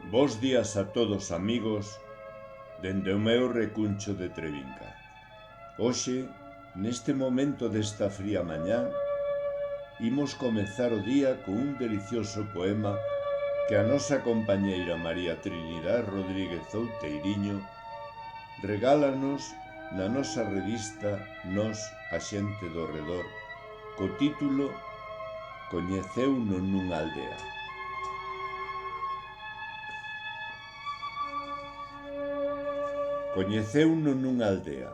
Bos días a todos amigos dende o meu recuncho de Trevinca. Hoxe, neste momento desta fría mañá, imos comezar o día con un delicioso poema que a nosa compañeira María Trinidad Rodríguez Outeiriño regálanos na nosa revista Nós, a xente do redor, co título Coñeceuno nunha aldea. Coñeceuno nunha aldea.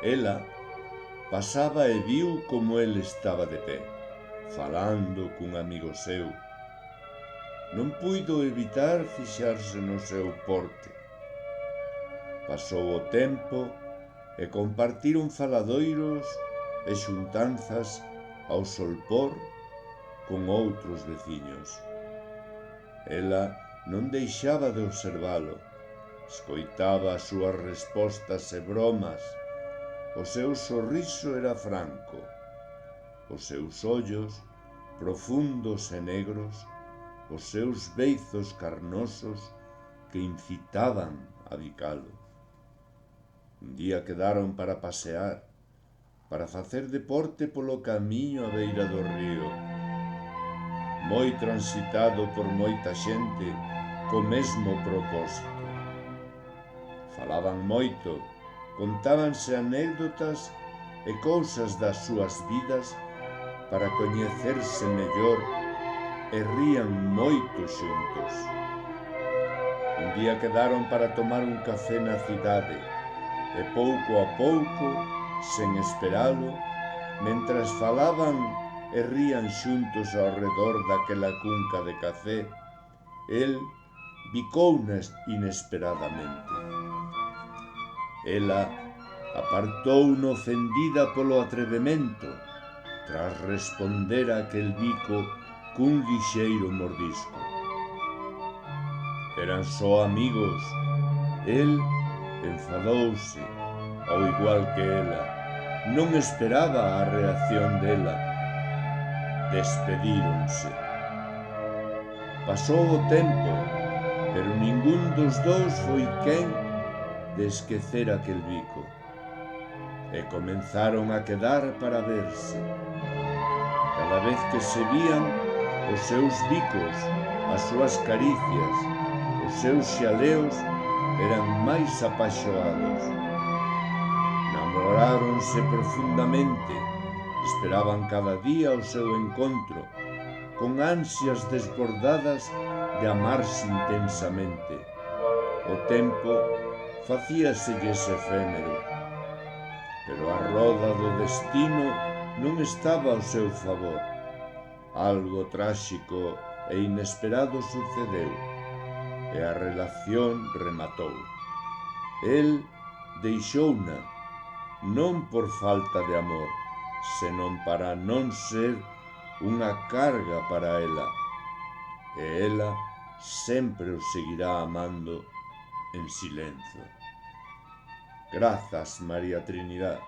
Ela pasaba e viu como el estaba de pé, falando cun amigo seu. Non puido evitar fixarse no seu porte. Pasou o tempo e compartiron faladoiros e xuntanzas ao solpor con outros veciños. Ela non deixaba de observalo, escoitaba as súas respostas e bromas. O seu sorriso era franco, os seus ollos, profundos e negros, os seus beizos carnosos que incitaban a bicalo. Un día quedaron para pasear, para facer deporte polo camiño á beira do río, moi transitado por moita xente co mesmo propósito. Falaban moito, contábanse anécdotas e cousas das súas vidas para coñecerse mellor e rían moito xuntos. Un día quedaron para tomar un café na cidade e pouco a pouco, sen esperalo, mentras falaban e rían xuntos ao redor daquela cunca de café, el bicouna inesperadamente. Ela apartouno ofendida polo atrevemento, tras responder a aquel bico cun lixeiro mordisco. Eran só amigos. El enfadouse, ao igual que ela. Non esperaba a reacción dela. Despedíronse. Pasou o tempo, pero ningún dos dous foi quen de esquecer aquel bico. E comenzaron a quedar para verse. Cada vez que se vían, os seus bicos, as súas caricias, os seus xaleos eran máis apaixoados. Namoráronse profundamente, esperaban cada día o seu encontro, con ansias desbordadas de amarse intensamente. O tempo facíaselles efémero, pero a roda do destino non estaba ao seu favor. Algo tráxico e inesperado sucedeu, e a relación rematou. El deixouna, non por falta de amor, senón para non ser unha carga para ela, e ela sempre o seguirá amando en silencio. Grazas, María Trinidad.